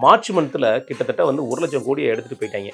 March மந்த்ல கிட்டத்தட்ட வந்து 1 லட்சம் கோடியை எடுத்துட்டு போயிட்டாங்க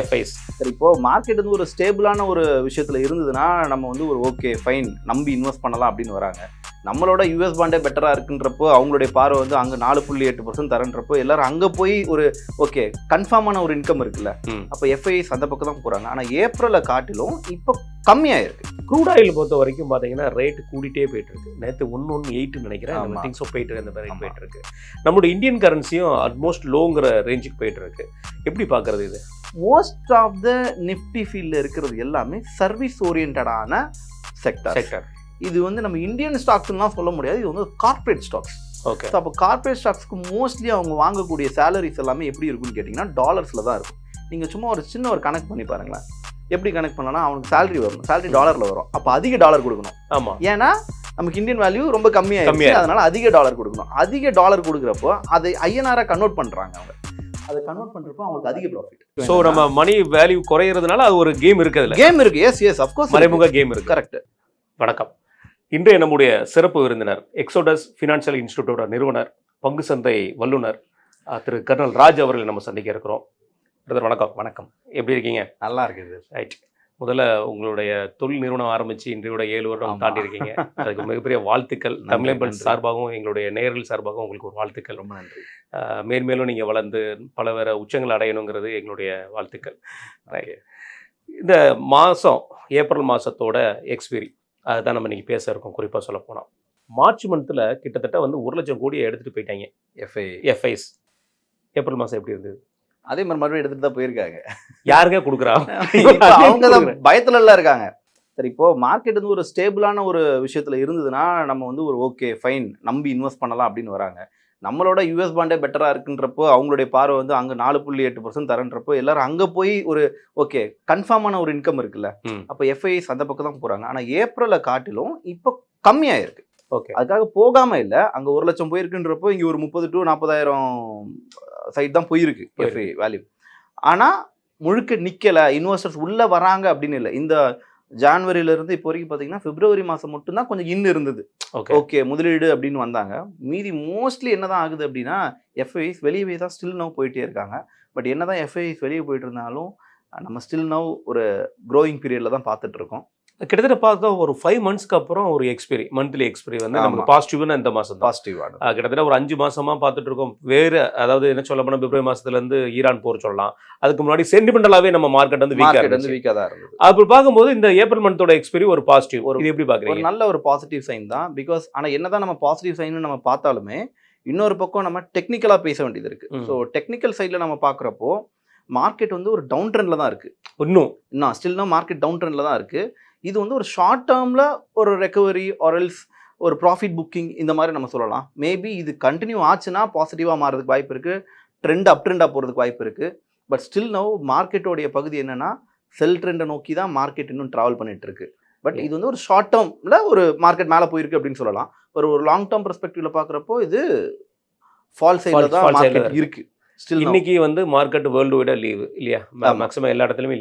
எஃப்ஐஸ். சரி, இப்போ மார்க்கெட் வந்து ஒரு ஸ்டேபிளான ஒரு விஷயத்துல இருந்ததுன்னா நம்ம வந்து ஒரு ஓகே ஃபைன் நம்பி இன்வெஸ்ட் பண்ணலாம் அப்படின்னு வராங்க. நம்மளோட யூஎஸ் பாண்டே பெட்டரா இருக்குன்றப்போ அவங்களுடைய பார்வை வந்து அங்க 4.8% தரன்றப்போ எல்லாரும் அங்க போய் ஒரு ஓகே கன்ஃபார்மான ஒரு இன்கம் இருக்குல்ல, அப்ப எஃப்ஐஸ் அந்த பக்கம் தான் போறாங்க. ஆனா ஏப்ரலை காட்டிலும் இப்போ கம்மியாயிருக்கு. க்ரூட் ஆயில் பொறுத்த வரைக்கும் பார்த்தீங்கன்னா ரேட் கூடிட்டே போயிட்டு இருக்கு. நேற்று 118 நினைக்கிறேன் திங்ஸோ போயிட்டு இருக்கு, அந்த மாதிரி போயிட்டு இருக்கு. நம்மளோட இந்தியன் கரன்சியும் ஆல்மோஸ்ட் லோங்கிற ரேஞ்சுக்கு போயிட்டு இருக்கு. எப்படி பார்க்கறது இது? மோஸ்ட் ஆஃப் த நிஃப்டி ஃபீல்டில் இருக்கிறது எல்லாமே சர்வீஸ் ஓரியன்டான செக்டர். இது வந்து நம்ம இந்தியன் ஸ்டாக்ஸ்லாம் சொல்ல முடியாது, இது வந்து கார்பரேட் ஸ்டாக்ஸ். ஓகே, ஸோ அப்போ கார்பரேட் ஸ்டாக்ஸ்க்கு மோஸ்ட்லி அவங்க வாங்கக்கூடிய சேலரிஸ் எல்லாமே எப்படி இருக்குன்னு கேட்டிங்கன்னா டாலர்ஸில் தான் இருக்கும். நீங்கள் சும்மா ஒரு சின்ன ஒரு கனெக்ட் பண்ணி பாருங்களேன். எப்படி கனெக்ட் பண்ணலாம், அவனுக்கு சேலரி வரும், சேலரி டாலரில் வரும், அப்போ அதிக டாலர் கொடுக்கணும். ஆமாம், ஏன்னா நமக்கு இந்தியன் வேல்யூ ரொம்ப கம்மியாக, அதனால அதிக டாலர் கொடுக்கணும். அதிக டாலர் கொடுக்குறப்போ அதை ஐஎன்ஆராக கன்வெர்ட் பண்ணுறாங்க. அவங்க அதை கன்வெர்ட் பண்ணுறப்போ அவங்களுக்கு அதிக ப்ராஃபிட். ஸோ நம்ம மணி வேல்யூ குறையிறதுனால அது ஒரு கேம் இருக்குதுல்ல? கேம் இருக்கு. எஸ் அஃப்கோர்ஸ், மறைமுக கேம் இருக்கு. கரெக்ட். வணக்கம். இன்றைய நம்முடைய சிறப்பு விருந்தினர் எக்ஸோடஸ் ஃபினான்ஷியல் இன்ஸ்டிடியூட்டோட நிறுவனர், பங்கு சந்தை வல்லுநர் திரு கர்னல் ராஜ் அவர்களை நம்ம சந்திக்க இருக்கிறோம். வணக்கம். வணக்கம், எப்படி இருக்கீங்க? நல்லா இருக்குது. ரைட். முதல்ல உங்களுடைய தொழில் நிறுவனம் ஆரம்பித்து இன்றையோட 7 வருடம் தாண்டி இருக்கீங்க. அதுக்கு மிகப்பெரிய வாழ்த்துக்கள். தமிழ் சார்பாகவும் எங்களுடைய நேயர்கள் சார்பாகவும் உங்களுக்கு ஒரு வாழ்த்துக்கள். ரொம்ப நன்றி. மேன்மேலும் நீங்கள் வளர்ந்து பல வேறு உச்சங்கள் அடையணுங்கிறது எங்களுடைய வாழ்த்துக்கள். இந்த மாதம் ஏப்ரல் மாதத்தோட எக்ஸ்பீரி அதுதான் நம்ம இன்றைக்கி பேச இருக்கோம். குறிப்பாக சொல்ல போனால் மார்ச் மந்தில் கிட்டத்தட்ட வந்து 1 லட்சம் கோடியை எடுத்துகிட்டு போயிட்டாங்க எஃப்ஐஸ். ஏப்ரல் மாதம் எப்படி இருந்தது? அதே மாதிரி மறுபடியும் எடுத்துகிட்டு தான் போயிருக்காங்க. யாருங்க கொடுக்குறாங்க? அவங்க தான் பயத்துல எல்லாம் இருக்காங்க. சரி, இப்போ மார்க்கெட் வந்து ஒரு ஸ்டேபிளான ஒரு விஷயத்துல இருந்ததுன்னா நம்ம வந்து ஒரு ஓகே ஃபைன் நம்பி இன்வெஸ்ட் பண்ணலாம் அப்படின்னு வராங்க. நம்மளோட யூஎஸ் பாண்டே பெட்டரா இருக்குன்றப்போ அவங்களுடைய பார்வை வந்து அங்க 4.8% தரன்றப்போ எல்லாரும் அங்க போய் ஒரு ஓகே கன்ஃபார்மான ஒரு இன்கம் இருக்குல்ல, அப்ப எஃப்ஐஸ் அந்த பக்கம் தான் போறாங்க. ஆனா ஏப்ரலை காட்டிலும் இப்போ கம்மியாயிருக்கு. ஓகே, அதுக்காக போகாம இல்ல, அங்க 1 லட்சம் போயிருக்குன்றப்போ இங்க ஒரு 30 to 40,000 சைட் தான் போயிருக்கு எஃப்ஐ வேல்யூ. ஆனா முழுக்க நிக்கல, இன்வெஸ்டர்ஸ் உள்ள வராங்க அப்படின்னு இல்லை. இந்த ஜான்வரியில இருந்து இப்போ வரைக்கும் பார்த்தீங்கன்னா பிப்ரவரி மாதம் மட்டும்தான் கொஞ்சம் இருந்தது. ஓகே முதலீடு அப்படின்னு வந்தாங்க. மீதி மோஸ்ட்லி என்னதான் ஆகுது அப்படின்னா எஃப்ஐஸ் வெளியே தான் ஸ்டில் நவ் போயிட்டே இருக்காங்க. பட் என்னதான் எஃப்ஐஸ் வெளியே போயிட்டு இருந்தாலும் நம்ம ஸ்டில் நவ் ஒரு க்ரோயிங் பீரியட்ல தான் பார்த்துட்டு இருக்கோம். கிட்டத்தட்ட பார்த்தா ஒரு 5 monthsக்கு அப்புறம் ஒரு எக்ஸ்பீரி, மந்த்லி எக்ஸ்பீரி வந்து நமக்கு பாசிட்டிவ்னு இந்த மாதம் பாசிட்டிவான கிட்டத்தட்ட ஒரு 5 மாசமா பார்த்துட்டு இருக்கோம். வேறு அதாவது என்ன சொல்ல போனால் பிப்ரவரி மாதத்துலேருந்து ஈரான் போர் சொல்லலாம். அதுக்கு முன்னாடி சென்டிமெண்டலாகவே நம்ம மார்க்கெட் வந்து வீக்காக தான் இருந்தது. அப்படி பார்க்கும்போது இந்த ஏப்ரல் மந்தோட எக்ஸ்பீரி ஒரு பாசிட்டிவ். இது எப்படி பார்க்குறீங்க? ஒரு நல்ல ஒரு பாசிட்டிவ் சைன் தான். பிகாஸ் ஆனால் என்னதான் நம்ம பாசிட்டிவ் சைன் நம்ம பார்த்தாலுமே இன்னொரு பக்கம் நம்ம டெக்னிக்கலாக பேச வேண்டியது இருக்கு. ஸோ டெக்னிக்கல் சைடில் நம்ம பார்க்குறப்போ மார்க்கெட் வந்து ஒரு டவுன் ட்ரெண்டில் தான் இருக்கு. இன்னும் ஸ்டில் மார்க்கெட் டவுன் ட்ரெண்டில் தான் இருக்கு. இது வந்து ஒரு ஷார்ட் டேர்மில் ஒரு ரெக்கவரி ஆர்எல்ஸ் ஒரு ப்ராஃபிட் புக்கிங் இந்த மாதிரி நம்ம சொல்லலாம். மேபி இது கண்டினியூ ஆச்சுன்னா பாசிட்டிவாக மாறதுக்கு வாய்ப்பு இருக்குது, அப் ட்ரெண்டாக போகிறதுக்கு வாய்ப்பு இருக்குது. பட் ஸ்டில் நவ் மார்க்கெட்டோடைய பகுதி என்னென்னா செல் ட்ரெண்டை நோக்கி தான் மார்க்கெட் இன்னும் ட்ராவல் பண்ணிட்டு இருக்கு. பட் இது வந்து ஒரு ஷார்ட் டேர்மில் ஒரு மார்க்கெட் மேலே போயிருக்கு அப்படின்னு சொல்லலாம். ஒரு லாங் டேர்ம் பெர்ஸ்பெக்டிவ்ல பார்க்குறப்போ இது ஃபால் சைடில் தான் மார்க்கெட் இருக்குது. இன்னைக்கு வந்து மார்க்கெட் வேர்ல்டு வைடா லீவு இல்லையா? மேக்ஸிமம் எல்லா இடத்துலையுமே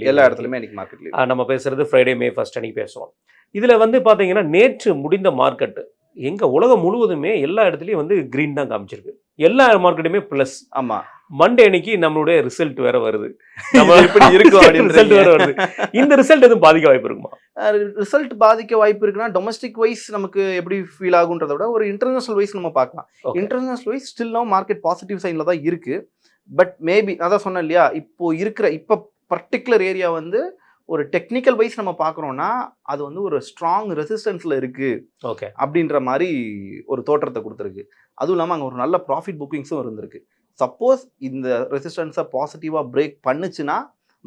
இன்னைக்கு மார்க்கெட் லீவ். நம்ம பேசுறது ஃப்ரைடே May 1 அன்னைக்கு பேசுவோம். இதுல வந்து பாத்தீங்கன்னா நேற்று முடிந்த மார்க்கெட் எங்க உலகம் முழுவதுமே எல்லா இடத்துலயும் வந்து கிரீன் தான் காமிச்சிருக்கு. எல்லா மார்க்கெட்டுமே பிளஸ். ஆமா, மண்டே அன்னைக்கு நம்மளுடைய ரிசல்ட் வேற வருது. எப்படி இருக்கும் ரிசல்ட் வேற வருது. இந்த ரிசல்ட் எதுவும் பாதிக்க வாய்ப்பு இருக்குமா? ரிசல்ட் பாதிக்க வாய்ப்பு இருக்குன்னா டொமஸ்டிக் வைஸ் நமக்கு எப்படி ஃபீல் ஆகுன்றத விட ஒரு இன்டர்நேஷனல் வைஸ் நம்ம பார்க்கலாம். International wise still no market positive சைன்ல தான் இருக்கு. பட் மேபி அதான் சொன்னேன் இல்லையா, இப்போ பர்டிகுலர் ஏரியா வந்து ஒரு டெக்னிக்கல் வைஸ் நம்ம பார்க்குறோம்னா அது வந்து ஒரு ஸ்ட்ராங் ரெசிஸ்டன்ஸில் இருக்குது. ஓகே, அப்படின்ற மாதிரி ஒரு தோற்றத்தை கொடுத்துருக்கு. அதுவும் இல்லாமல் அங்கே ஒரு நல்ல ப்ராஃபிட் புக்கிங்ஸும் இருந்திருக்கு. சப்போஸ் இந்த ரெசிஸ்டன்ஸை பாசிட்டிவாக பிரேக் பண்ணுச்சுன்னா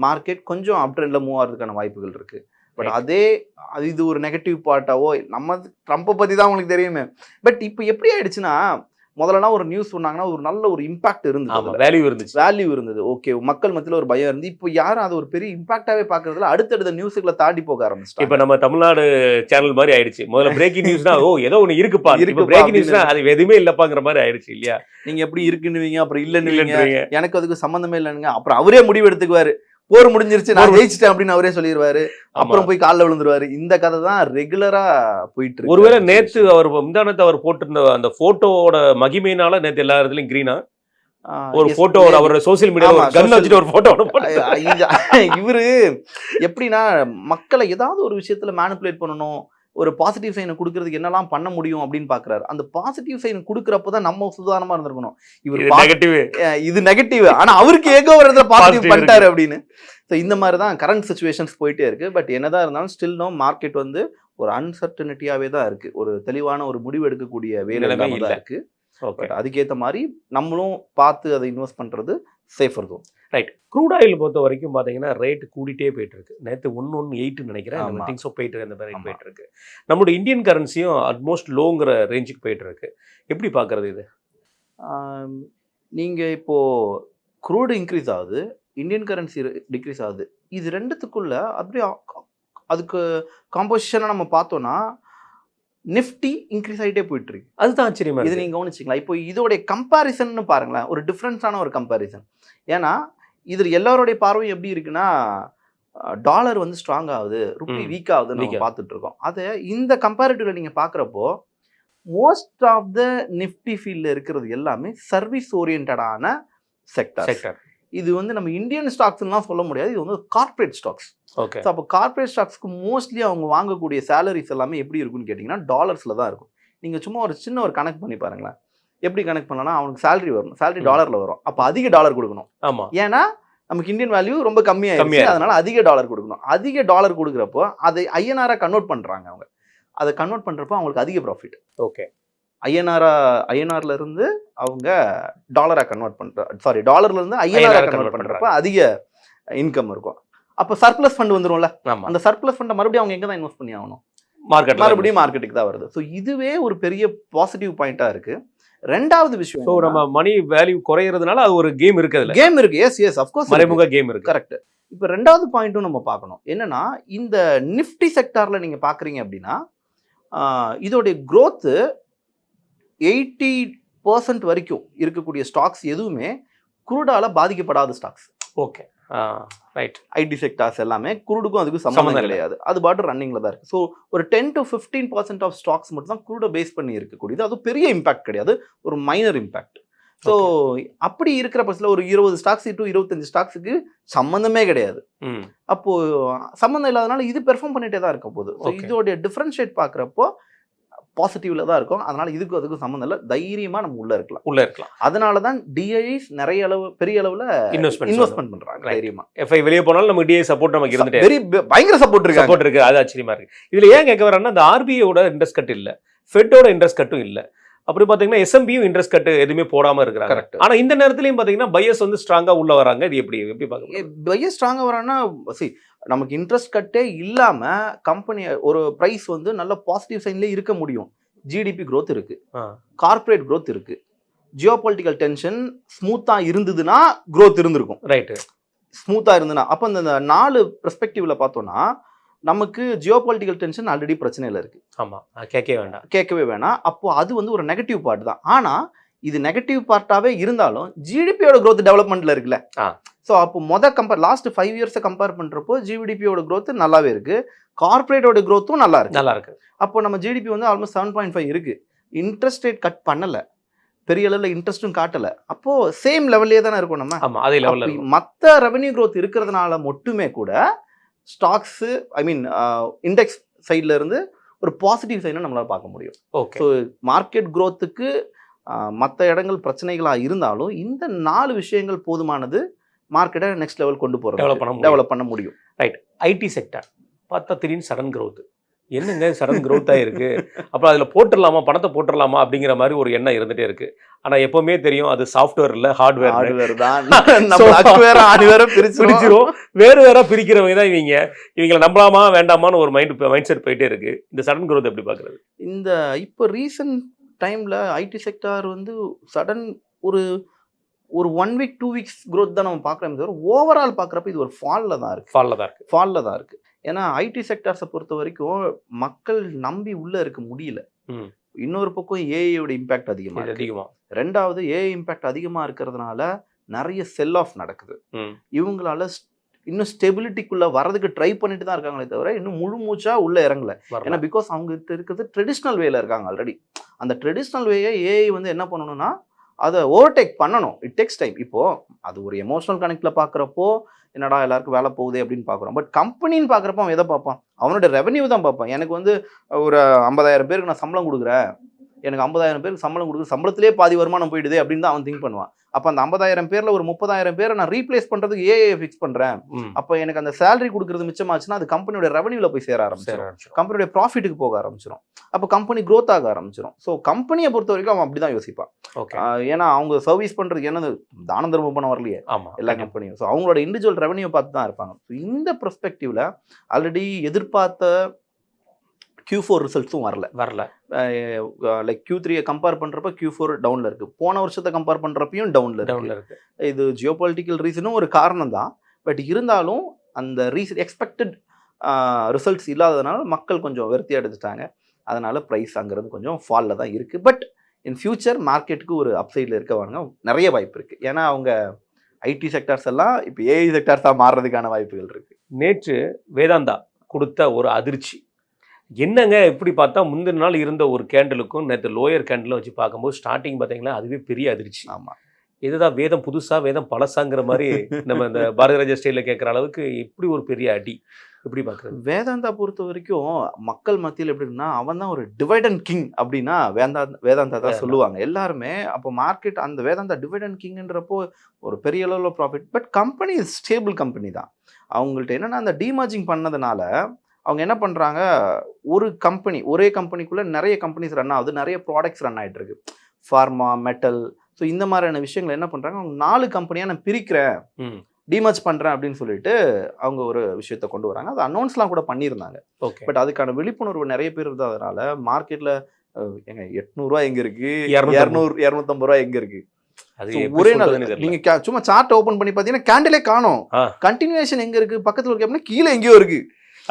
மார்க்கெட் கொஞ்சம் அப் ட்ரெண்டில் மூவ் ஆகிறதுக்கான வாய்ப்புகள் இருக்குது. பட் இது ஒரு நெகட்டிவ் பார்ட்டாவோ, நம்ம ட்ரம்ப்பை பற்றி தான் உங்களுக்கு தெரியுமே. பட் இப்போ எப்படி ஆயிடுச்சுன்னா முதல்லலாம் ஒரு நியூஸ் சொன்னாங்கன்னா ஒரு நல்ல ஒரு இம்பாக்ட் இருந்தது, வேல்யூ இருந்தது. ஓகே, மக்கள் மத்தியில் ஒரு பயம் இருந்து இப்போ யாரும் அது ஒரு பெரிய இம்பாக்டாவே பார்க்கறதுல அடுத்தடுத்த நியூஸுகளை தாண்டி போக ஆரம்பிச்சிட்டாங்க. இப்போ நம்ம தமிழ்நாடு சேனல் மாதிரி ஆயிடுச்சு. முதல்ல பிரேக்கிங் நியூஸ்னா ஏதோ ஒன்று இருக்குப்பா, பிரேக்கிங் நியூஸ்னா அது எதுவுமே இல்லப்பாங்கிற மாதிரி ஆயிடுச்சு இல்லையா? நீங்க எப்படி இருக்குன்னுவீங்க, அப்புறம் இல்லைன்னு எனக்கு அதுக்கு சம்மந்தமே இல்லைங்க. அப்புறம் அவரே முடிவு எடுத்துக்குவாரு, போர் முடிஞ்சிருச்சு நான் ஜெயிச்சிட்டேன் அப்படின்னு அவரே சொல்லிடுவாரு. அப்புறம் போய் காலில் விழுந்துருவாரு. இந்த கதை தான் ரெகுலரா போயிட்டு இருக்கு. ஒருவேளை நேற்று அவர் முந்தானத்தை அவர் போட்டிருந்த அந்த போட்டோவோட மகிமையினால நேற்று எல்லா இடத்துலயும் கிரீனா ஒரு போட்டோ அவரோட சோசியல் மீடியால கன் வச்சுட்டு ஒரு போட்டோ இவரு எப்படின்னா மக்களை ஏதாவது ஒரு விஷயத்துல மேனிபுலேட் பண்ணணும், ஒரு பாசிட்டிவ் சைனை கொடுக்கறதுக்கு என்னெல்லாம் பண்ண முடியும் அப்படின்னு பாக்குறாரு. அந்த பாசிட்டிவ் சைன் கொடுக்கறப்பதான் நம்ம சுதாரணமா இருந்திருக்கணும். இவர் நெகட்டிவ், இது நெகட்டிவ், ஆனா அவருக்கு ஏகோ ஒரு பாசிட்டிவ் பண்ணிட்டாரு அப்படின்னு. ஸோ இந்த மாதிரி தான் கரண்ட் சுச்சுவேஷன்ஸ் போயிட்டே இருக்கு. பட் என்னதான் இருந்தாலும் ஸ்டில் நோ மார்க்கெட் வந்து ஒரு அன்சர்டனிட்டியாவே தான் இருக்கு. ஒரு தெளிவான ஒரு முடிவு எடுக்கக்கூடிய வேலையில தான் இருக்கு. பட் அதுக்கேற்ற மாதிரி நம்மளும் பார்த்து அதை இன்வெஸ்ட் பண்றது சேஃபர் தான். ரைட். க்ரூட் ஆயில் பொறுத்த வரைக்கும் பார்த்தீங்கன்னா ரேட் கூடிட்டே போயிட்டு இருக்கு. நேற்று 118 நினைக்கிறேன் மீட்டிங்ஸோ போயிட்டு இருக்கு, அந்த ரேட் போயிட்டு இருக்கு. நம்மளோட இந்தியன் கரன்சியும் ஆல்மோஸ்ட் லோங்கிற ரேஞ்சுக்கு போயிட்டு இருக்கு. எப்படி பார்க்கறது இது? நீங்க இப்போ க்ரூட் இன்க்ரீஸ் ஆகுது, இந்தியன் கரன்சி டிக்ரீஸ் ஆகுது. இது ரெண்டுத்துக்குள்ள அப்படியே அதுக்கு காம்போசிஷனாக நம்ம பார்த்தோம்னா நிஃப்டி இன்க்ரீஸ் ஆகிட்டே போயிட்டு இருக்கு. அதுதான் ஆச்சரியமா இது நீங்கள் கவனிச்சிங்களா? இப்போ இதோடைய கம்பேரிசன் பாருங்களேன், ஒரு டிஃப்ரென்ஸான ஒரு கம்பேரிசன். ஏன்னா இதில் எல்லாருடைய பார்வையும் எப்படி இருக்குன்னா, டாலர் வந்து ஸ்ட்ராங் ஆகுது, ருப்பி வீக் ஆகுதுன்னு நம்ம பார்த்துட்டு இருக்கோம். அதை இந்த கம்பேரிட்டிவ்ல நீங்கள் பார்க்குறப்போ மோஸ்ட் ஆஃப் த நிஃப்டி ஃபீல்டில் இருக்கிறது எல்லாமே சர்வீஸ் ஓரியன்டான செக்டர். இது வந்து நம்ம இந்தியன் ஸ்டாக்ஸ்லாம் சொல்ல முடியாது, இது வந்து கார்பரேட் ஸ்டாக்ஸ். ஓகே. ஸோ அப்போ கார்பரேட் ஸ்டாக்ஸ்க்கு மோஸ்ட்லி அவங்க வாங்கக்கூடிய சேலரிஸ் எல்லாமே எப்படி இருக்குன்னு கேட்டிங்கன்னா டாலர்ஸில் தான் இருக்கும். நீங்கள் சும்மா ஒரு சின்ன ஒரு கனெக்ட் பண்ணி பாருங்களேன். எப்படி கனெக்ட் பண்ணலாம்னா, அவனுக்கு சேலரி வரும், சேலரி டாலரில் வரும், அப்போ அதிக டாலர் கொடுக்கணும். ஆமாம். ஏன்னா நமக்கு இந்தியன் வேல்யூ ரொம்ப கம்மியாக, அதனால அதிக டாலர் கொடுக்கணும். அதிக டாலர் கொடுக்குறப்போ அதை ஐஎன்ஆராக கன்வெர்ட் பண்ணுறாங்க. அவங்க அதை கன்வெர்ட் பண்ணுறப்போ அவங்களுக்கு அதிக ப்ராஃபிட். ஓகே. ஐஎன்ஆர்ல இருந்து அவங்க டாலரா கன்வெர்ட் பண்ற டாலர்ல இருந்து ஐஎன்ஆரா கன்வெர்ட் பண்றப்ப அதிக இன்கம் இருக்கும். அப்ப சர்ப்ளஸ் ஃபண்ட் வந்துரும்ல, அந்த சர்ப்ளஸ் ஃபண்டை மறுபடியும் அவங்க எங்க தான் இன்வெஸ்ட் பண்ணி ஆகணும்? மறுபடியும் மார்க்கெட்டுக்கு தான் வருது. ஸோ இதுவே ஒரு பெரிய பாசிட்டிவ் பாயிண்டா இருக்கு. ரெண்டாவது விஷயம், ஸோ நம்ம மணி வேல்யூ குறையிறதுனால அது ஒரு கேம் இருக்கு, கேம் இருக்கு. எஸ் அஃப்கோர்ஸ் மறைமுக கேம் இருக்கு. கரெக்ட். இப்போ ரெண்டாவது பாயிண்ட்டும் நம்ம பார்க்கணும். என்னன்னா இந்த நிஃப்டி செக்டார்ல நீங்க பாக்குறீங்க அப்படின்னா இதோடைய growth 80% வரைக்கும் இருக்கக்கூடிய ஸ்டாக்ஸ் எதுவுமே குரூடால பாதிக்கப்படாத stocks. Okay, right. ID sectors எல்லாமே குரூடுக்கும் அதுக்கும் சம்மந்தம் கிடையாது, அது பாட்டு ரன்னிங்ல தான் இருக்கு. ஸோ ஒரு 10 to 15% ஆஃப் ஸ்டாக்ஸ் மட்டும் தான் குரூடை பேஸ் பண்ணி இருக்கக்கூடியது. அது பெரிய இம்பாக்ட் கிடையாது, ஒரு மைனர் இம்பாக்ட். ஸோ அப்படி இருக்கிற பட்சத்தில் ஒரு 20 ஸ்டாக்ஸ் டு 25 ஸ்டாக்ஸுக்கு சம்மந்தமே கிடையாது. அப்போ சம்மந்தம் இல்லாதனால இது பெர்ஃபார்ம் பண்ணிட்டே தான் இருக்க போகுது. ஸோ இதோடைய டிஃபரன்ஷியேட் பார்க்குறப்போ பாசிட்டிவ்ல தான் இருக்கும். அதனால இதுக்கும் அதுக்கும் சம்மந்தம் இல்லை, தைரியமா நம்ம உள்ள இருக்கலாம். அதனால தான் டிஐஸ் நிறைய அளவு பெரிய அளவுல இன்வெஸ்ட்மெண்ட் பண்றாங்க தைரியமா. எஃப்ஐ வெளியே போனாலும் நம்ம டிஐ சப்போர்ட் நமக்கு இருந்துட்டே பயங்கர சப்போர்ட் இருக்கு. அது ஆச்சரியமா இருக்கு. இதுல ஏன் கேட்க வரேன்னா, அந்த ஆர்பிஐயோட இன்ட்ரெஸ்ட் கட் இல்ல, ஃபெட்டோட இன்ட்ரெஸ்ட் கட்டும் இல்ல. அப்படி பாத்தீங்கன்னா எஸ்எம்பியும் இன்ட்ரெஸ்ட் கட் எதுவுமே போடாம இருக்காங்க. ஆனா இந்த நேரத்திலயும் பாத்தீங்கன்னா பையர்ஸ் வந்து ஸ்ட்ராங்கா உள்ள வராங்க. இது எப்படி பாக்க? பையர்ஸ் ஸ்ட்ராங்கா வரான்னா நமக்கு இன்ட்ரெஸ்ட் கட்டே இல்லாம கம்பெனி ஒரு பிரைஸ் வந்து நல்ல பாசிட்டிவ் சைன்லேயே இருக்க முடியும். ஜிடிபி growth இருக்கு, கார்பரேட் growth இருக்கு, ஜியோபொலிட்டிக்கல் டென்ஷன் ஸ்மூத்தா இருந்ததுன்னா growth இருந்திருக்கும். ரைட். ஸ்மூத்தா இருந்ததுன்னா அப்போ இந்த 4 பெர்ஸ்பெக்டிவ்ல பார்த்தோம்னா நமக்கு ஜியோபொலிட்டிக்கல் டென்ஷன் ஆல்ரெடி பிரச்சனையில் இருக்கு. ஆமா, கேட்கவே வேணாம். அப்போ அது வந்து ஒரு நெகட்டிவ் பார்ட் தான். ஆனா இது நெகட்டிவ் பார்ட்டாவே இருந்தாலும் ஜிடிபியோட growth டெவலப்மெண்ட்ல இருக்குல்ல. ஸோ அப்போ லாஸ்ட் 5 இயர்ஸை கம்பேர் பண்றப்போ ஜிடிபியோட growth நல்லாவே இருக்கு, கார்பரேட்டோட growthம் நல்லா இருக்கு. அப்போ நம்ம ஜிடிபி வந்து ஆல்மோஸ்ட் 7.5 இருக்கு. இன்ட்ரெஸ்ட் ரேட் கட் பண்ணல, பெரிய அளவில் இன்ட்ரெஸ்ட்டும் காட்டல. அப்போ சேம் லெவல்லே தானே இருக்கும் நம்ம. ஆமா, அதே லெவல்ல. மற்ற ரெவென்யூ growth இருக்கிறதுனால மட்டுமே கூட ஸ்டாக்ஸ் இண்டெக்ஸ் சைட்ல இருந்து ஒரு பாசிட்டிவ் சைனை நம்மளால பார்க்க முடியும். ஸோ மார்க்கெட் growthக்கு மற்ற இடங்கள் பிரச்சனைகளா இருந்தாலும் இந்த 4 விஷயங்கள் போதுமானது மார்க்கெட்டை நெக்ஸ்ட் லெவல் கொண்டு போறது, டெவலப் பண்ண முடியும். ரைட். ஐடி செக்டர் பார்த்தா திடீர்னு சடன் growth. என்னங்க சடன் growth இருக்கு, அப்புறம் அதில் போட்டுடலாமா, பணத்தை போட்டுடலாமா அப்படிங்கிற மாதிரி ஒரு எண்ணம் இருந்துகிட்டே இருக்கு. ஆனால் எப்பவுமே தெரியும் அது சாஃப்ட்வேர் இல்லை, ஹார்ட்வேர் தான். பிரிச்சிரும், வேற பிரிக்கிறவங்க தான் இவங்களை நம்பலாமா வேண்டாமான்னு ஒரு மைண்ட் செட் போயிட்டே இருக்கு. இந்த சடன் growth எப்படி பார்க்குறது? இந்த இப்போ ரீசன்ட் டைமில் ஐடி செக்டார் வந்து சடன் ஒரு 1 week 2 weeks growth தான் நம்ம பார்க்குறோம். தவிர ஓவரால் பார்க்குறப்ப இது ஒரு ஃபாலில் தான் இருக்கு. ஏன்னா ஐடி செக்டார்ஸை பொறுத்த வரைக்கும் மக்கள் நம்பி உள்ள இருக்க முடியல. இன்னொரு பக்கம் ஏஐயோட இம்பாக்ட் அதிகமாக, ரெண்டாவது ஏஐ இம்பாக்ட் அதிகமாக இருக்கிறதுனால நிறைய செல் ஆஃப் நடக்குது. இவங்களால இன்னும் ஸ்டெபிலிட்டிக்குள்ள வரதுக்கு ட்ரை பண்ணிட்டு தான் இருக்காங்களே தவிர இன்னும் முழு மூச்சா உள்ள இறங்கல. ஏன்னா பிகாஸ் அவங்க இருக்கிறது ட்ரெடிஷ்னல் வேல இருக்காங்க ஆல்ரெடி. அந்த ட்ரெடிஷ்னல் வேயை ஏஐ வந்து என்ன பண்ணணும்னா அதை ஓவர்டேக் பண்ணணும். It takes time. இப்போ அது ஒரு எமோஷனல் கனெக்ட்ல பார்க்குறப்போ என்னடா எல்லாருக்கும் வேலை போகுது அப்படின்னு பார்க்குறோம். பட் கம்பெனின்னு பார்க்குறப்போ அவன் எதை பார்ப்பான்? அவனோட ரெவன்யூ தான் பார்ப்பான். எனக்கு வந்து ஒரு 50,000 பேருக்கு நான் சம்பளம் கொடுக்குறேன், எனக்கு 50,000 பேருக்கு சம்பளம் கொடுக்குறது, சம்பளத்திலே பாதி வருமானம் போயிடுது அப்படின்னு தான் அவன் திங்க் பண்ணுவான். அப்போ அந்த 50,000 பேரில் ஒரு 30,000 பேரை நான் ரீப்ளேஸ் பண்ணுறதுக்கு ஏஐ ஃபிக்ஸ் பண்ணுறேன். அப்போ எனக்கு அந்த சேலரி கொடுக்குறது மிச்சமாச்சுன்னா அது கம்பெனியோட ரெவன்யூவில் போய் சேர ஆரம்பிச்சிடும், கம்பெனியோட ப்ராஃபிட்டுக்கு போக ஆரம்பிச்சிடும், அப்போ கம்பெனி க்ரோத் ஆக ஆரம்பிச்சிடும். ஸோ கம்பெனியை பொறுத்த வரைக்கும் அவன் அப்படி தான் யோசிப்பான். ஏன்னா அவங்க சர்வீஸ் பண்ணுறதுக்கு என்னது தான தர்மம் பண்ண வரலையே எல்லா கம்பெனியும். ஸோ அவங்களோட இண்டிவிஜுவல் ரெவன்யூ பார்த்து தான் இருப்பாங்க. ஸோ இந்த பெர்ஸ்பெக்டிவ்ல ஆல்ரெடி எதிர்பார்த்த Q4 ரிசல்ட்ஸும் வரல. லைக் Q3 கம்பேர் பண்ணுறப்ப Q4 டவுனில் இருக்குது. போன வருஷத்தை கம்பேர் பண்ணுறப்பையும் டவுனில் இருக்கு. இது ஜியோபாலிட்டிக்கல் ரீசனும் ஒரு காரணம் தான். பட் இருந்தாலும் அந்த எக்ஸ்பெக்டட் ரிசல்ட்ஸ் இல்லாததுனால மக்கள் கொஞ்சம் வெறுத்தி அடைஞ்சிட்டாங்க. அதனால ப்ரைஸ் அங்கிறது கொஞ்சம் ஃபாலில் தான் இருக்குது. பட் இன் ஃபியூச்சர் மார்க்கெட்டுக்கு ஒரு அப்சைடில் இருக்க நிறைய வாய்ப்பு இருக்குது. ஏன்னா அவங்க ஐடி செக்டார்ஸ் எல்லாம் இப்போ ஏஐ செக்டார்ஸாக மாறுறதுக்கான வாய்ப்புகள் இருக்குது. நேற்று வேதாந்தா கொடுத்த ஒரு அதிர்ச்சி என்னங்க, இப்படி பார்த்தா முந்தின நாள் இருந்த ஒரு கேண்டலுக்கும் நேற்று லோயர் கேண்டலும் வச்சு பார்க்கும்போது ஸ்டார்டிங் பார்த்தீங்கன்னா அதுவே பெரிய அதிர்ச்சி. ஆமாம், இதுதான் வேதம் புதுசா வேதம் பழசாங்கிற மாதிரி நம்ம இந்த பாரதிராஜா ஸ்டைலில் கேட்குற அளவுக்கு இப்படி ஒரு பெரிய அடி எப்படி பார்க்குறது? வேதாந்தா பொறுத்த வரைக்கும் மக்கள் மத்தியில் எப்படின்னா அவன் தான் ஒரு டிவைட் அண்ட் கிங் அப்படின்னா வேதாந்தா தான் சொல்லுவாங்க எல்லாருமே. அப்போ மார்க்கெட் அந்த வேதாந்தா டிவைட் அண்ட் கிங்ன்றப்போ ஒரு பெரிய அளவில் profit. But company stable company தான். அவங்கள்ட்ட என்னென்னா அந்த டீமர்ஜிங் பண்ணதுனால அவங்க என்ன பண்ணுறாங்க, ஒரு கம்பெனி ஒரே கம்பெனிக்குள்ளே நிறைய கம்பெனிஸ் ரன் ஆகுது, நிறைய ப்ராடக்ட்ஸ் ரன் ஆகிட்டு இருக்கு, ஃபார்மா, மெட்டல். ஸோ இந்த மாதிரியான விஷயங்கள் என்ன பண்ணுறாங்க, அவங்க 4 கம்பெனியாக நான் பிரிக்கிறேன், டிமர்ஜ் பண்ணுறேன் அப்படின்னு சொல்லிட்டு அவங்க ஒரு விஷயத்த கொண்டு வராங்க. அது அனௌன்ஸ்லாம் கூட பண்ணியிருந்தாங்க. பட் அதுக்கான விழிப்புணர்வு நிறைய பேர் இருந்ததுனால மார்க்கெட்டில் எங்க 800 எங்கே இருக்குது, 250 ரூபா எங்கே இருக்குது, ஒரே நாள் நீங்க சும்மா சார்ட் ஓபன் பண்ணி பாத்தீங்கன்னா கேண்டிலே காணோம். கண்டினியூஷன் எங்க இருக்கு, பக்கத்துல இருக்கு அப்படின்னா கீழே எங்கேயோ இருக்கு.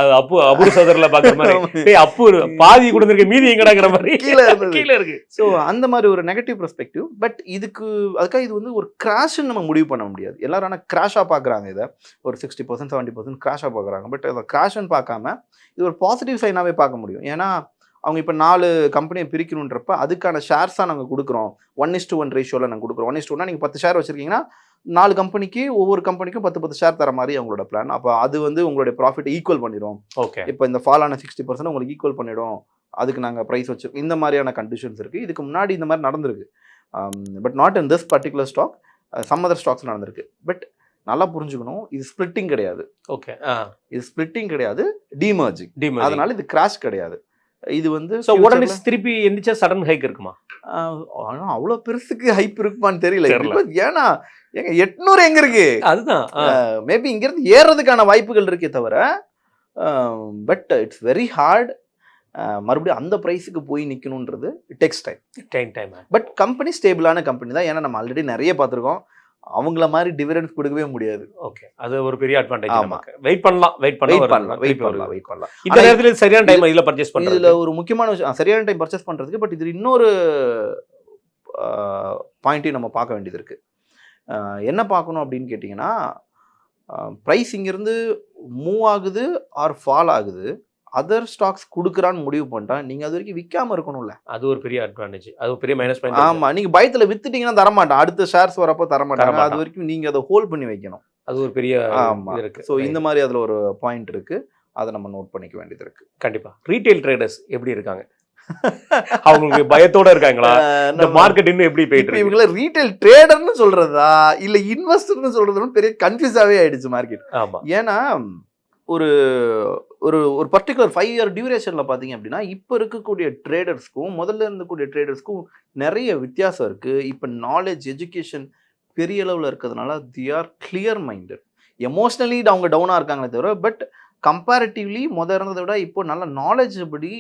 அது அப்பு அபுர் சதர்ல பாக்குற மாதிரி அப்பு பாதி கொடுத்திருக்க மீதி எங்கடாங்கிற மாதிரி கீழே இருக்கு. ஸோ அந்த மாதிரி ஒரு நெகட்டிவ் பெர்ஸ்பெக்டிவ். பட் அதுக்காக இது வந்து ஒரு கிராஷ்ன்னு நம்ம முடிவு பண்ண முடியாது. எல்லாரும் ஆனால் கிராஷாக பார்க்குறாங்க, இதை ஒரு 60% 70% கிராஷாக பார்க்குறாங்க. பட் அதை கிராஷ்ன்னு பார்க்காம இது ஒரு பாசிட்டிவ் சைனாகவே பார்க்க முடியும். ஏன்னா அவங்க இப்போ 4 கம்பெனியை பிரிக்கணுன்றப்ப அதுக்கான ஷேர்ஸாக நாங்கள் கொடுக்குறோம். 1:1 ரேஷியோவில் நாங்கள் கொடுக்குறோம். 1:1 நீங்கள் 10 ஷேர் வச்சுருக்கீங்கன்னா 4 கம்பெனிக்கு ஒவ்வொரு கம்பெனிக்கும் 10 ஷேர் தர மாதிரி அவங்களோட பிளான். அப்போ அது வந்து உங்களுடைய ப்ராஃபிட் ஈக்குவல் பண்ணிடும். ஓகே, இப்போ இந்த ஃபாலான 60% உங்களுக்கு ஈக்குவல் பண்ணிடும். அதுக்கு நாங்கள் ப்ரைஸ் வச்சுருக்கோம். இந்த மாதிரியான கண்டிஷன்ஸ் இருக்குது. இதுக்கு முன்னாடி இந்த மாதிரி நடந்திருக்கு. But not in this particular stock, some other stocks நடந்திருக்கு. பட் நல்லா புரிஞ்சுக்கணும், இது ஸ்பிளிட்டிங் கிடையாது. ஓகே, இது ஸ்பிளிட்டிங் கிடையாது, டீமர்ஜிங். அதனால இது கிராஷ் கிடையாது. இது வந்து உடனே திருப்பி எந்திரிச்சா சடன் ஹைக் இருக்குமா? அவ்வளோ பெருசுக்கு ஹைப் இருக்குமான்னு தெரியல. ஏன்னா எங்க 800 எங்க இருக்கு, அதுதான் மேபி இங்கிருந்து ஏறதுக்கான வாய்ப்புகள் இருக்கே தவிர. பட் இட்ஸ் வெரி ஹார்ட் மறுபடியும் அந்த ப்ரைஸுக்கு போய் நிற்கணுன்றது டேக்ஸ் டைம். பட் கம்பெனி ஸ்டேபிளான கம்பெனி தான். ஏன்னா நம்ம ஆல்ரெடி நிறைய பார்த்துருக்கோம், அவங்கள மாதிரி டிவிடெண்ட் கொடுக்கவே முடியாது. ஓகே, அது ஒரு பெரிய அட்வான்டேஜ். நமக்கு வெயிட் பண்ணலாம். இந்த இந்த நேரத்துல சரியான டைம் இதுல பர்ச்சேஸ் பண்றது. இதுல ஒரு முக்கியமான விஷயம் சரியான டைம் பர்ச்சேஸ் பண்றதுக்கு. பட் இது இன்னொரு பாயிண்ட்டையும் நம்ம பார்க்க வேண்டியது இருக்கு. என்ன பார்க்கணும் அப்படின்னு கேட்டிங்கன்னா, ப்ரைஸ் இங்கிருந்து மூவ் ஆகுது ஆர் ஃபால் ஆகுது, அதர் ஸ்டாக்ஸ் கொடுக்குறான்னு முடிவு பண்ணிட்டா நீங்கள் அது வரைக்கும் விற்காம இருக்கணும்ல. அது ஒரு பெரிய அட்வான்டேஜ், அது ஒரு பெரிய மைனஸ் பாயிண்ட். ஆமாம், நீங்கள் பயத்தில் வித்துட்டீங்கன்னா தரமாட்டான், அடுத்த ஷேர்ஸ் வரப்போ தரமாட்டாங்க. அது வரைக்கும் நீங்கள் அதை ஹோல்ட் பண்ணி வைக்கணும். அது ஒரு பெரிய இருக்கு. ஸோ இந்த மாதிரி அதில் ஒரு பாயிண்ட் இருக்கு, அதை நம்ம நோட் பண்ணிக்க வேண்டியது இருக்கு. கண்டிப்பாக. ரீட்டைல் ட்ரேடர்ஸ் எப்படி இருக்காங்க? அவங்களுக்கு பயத்தோட இருக்காங்களா? இந்த மார்க்கெட் இன்னும் எப்படி போயிட்டு இருக்கு? இவங்கள ரீட்டைல் ட்ரேடர்னு சொல்றதா இல்ல இன்வெஸ்டர்னு சொல்றதுன்னு பெரிய கன்ஃபியூஸாவே ஆயிடுச்சு மார்க்கெட். ஆமா, ஏன்னா ஒரு ஒரு ஒரு பர்டிகுலர் 5 இயர் டியூரேஷனில் பார்த்தீங்க அப்படின்னா இப்போ இருக்கக்கூடிய ட்ரேடர்ஸ்க்கும் முதல்ல இருந்தக்கூடிய ட்ரேடர்ஸ்க்கும் நிறைய வித்தியாசம் இருக்குது. இப்போ நாலேஜ் எஜுகேஷன் பெரிய அளவில் இருக்கிறதுனால they are clear minded. Emotionally அவங்க டவுனாக இருக்காங்களே தவிர, பட் கம்பேரிட்டிவ்லி இருந்ததை விட இப்போ நல்ல நாலேஜ் படி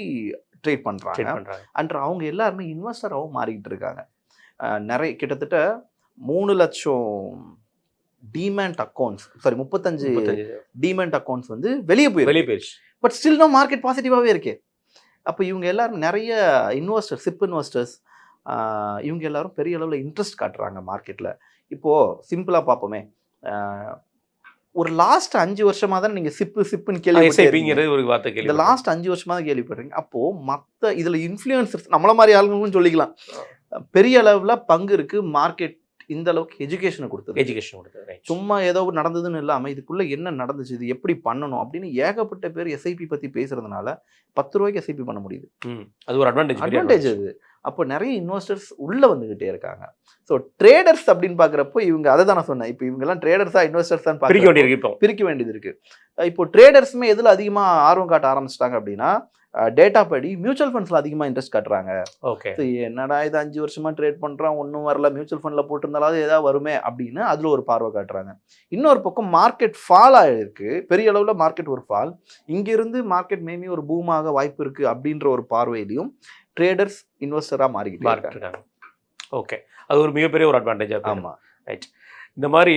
ட்ரேட் பண்ணுறாங்க. அண்ட் அவங்க எல்லாருமே இன்வெஸ்டராகவும் மாறிக்கிட்டு இருக்காங்க. நிறைய கிட்டத்தட்ட 3 லட்சம் டிமேண்ட் அக்கௌண்ட்ஸ், 35 டிமேண்ட் அக்கௌண்ட்ஸ் வந்து வெளியே போயிடுச்சு. பட் ஸ்டில் நோ மார்க்கெட் பாசிட்டிவாகவே இருக்கே. அப்போ இவங்க எல்லாரும் நிறைய இன்வெஸ்டர்ஸ், சிப் இன்வெஸ்டர்ஸ், இவங்க எல்லாரும் பெரிய அளவில் இன்ட்ரெஸ்ட் காட்டுறாங்க மார்க்கெட்டில். இப்போது சிம்பிளாக பார்ப்போமே, ஒரு லாஸ்ட் 5 வருஷமாக தான் நீங்கள் சிப்புன்னு கேள்விப்பட்டீங்க. ஒரு வார்த்தை இந்த லாஸ்ட் 5 வருஷமாக தான் கேள்விப்படுறீங்க. அப்போது மற்ற இதில் இன்ஃப்ளூயன்சர்ஸ் நம்மள மாதிரி ஆளுங்களும் சொல்லிக்கலாம், பெரிய அளவுல பங்கு இருக்கு. மார்க்கெட் இந்த அளவுக்கு எஜுகேஷனை கொடுத்தது. எஜுகேஷன் சும்மா ஏதோ நடந்ததுன்னு இல்லாம இதுக்குள்ள என்ன நடந்துச்சு, இது எப்படி பண்ணணும் அப்படின்னு ஏகப்பட்ட பேர் எஸ்ஐபி பத்தி பேசுறதுனால 10 ரூபாய்க்கு எஸ்ஐபி பண்ண முடியுது. அது ஒரு அட்வான்டேஜ் அது. அப்போ நிறைய இன்வெஸ்டர்ஸ் உள்ள வந்துகிட்டே இருக்காங்க. ஸோ ட்ரேடர்ஸ் அப்படின்னு பாக்குறப்போ இவங்க அதை தான் நான் சொன்னேன். இப்போ இவங்க எல்லாம் ட்ரேடர்ஸா இன்வெஸ்டர்ஸ் தான் பிரிக்க வேண்டியது இருக்கு. இப்போ ட்ரேடர்ஸுமே எதுல அதிகமா ஆர்வம் காட்ட ஆரம்பிச்சிட்டாங்க அப்படின்னா டேட்டா படி மியூச்சுவல் ஃபண்ட்ஸ்ல அதிகமா இன்ட்ரெஸ்ட் காட்டுறாங்க. ஓகே, என்னடா இது 5 வருஷமா ட்ரேட் பண்றோம் ஒன்றும் வரல, மியூச்சுவல் ஃபண்ட்ல போட்டிருந்தாலும் ஏதாவது வருமே அப்படின்னு அதுல ஒரு பார்வை காட்டுறாங்க. இன்னொரு பக்கம் மார்க்கெட் ஃபால் ஆயிருக்கு, பெரிய அளவுல மார்க்கெட் ஒரு ஃபால், இங்கிருந்து மார்க்கெட் மேபி ஒரு பூமாக வாய்ப்பு இருக்கு அப்படின்ற ஒரு பார்வையிலையும் ட்ரேடர்ஸ் இன்வெஸ்டரா மாறிக்கிட்டு இருக்காங்க. ஓகே, அது ஒரு மிகப்பெரிய ஒரு அட்வான்டேஜ். ஆமா, ரைட். இந்த மாதிரி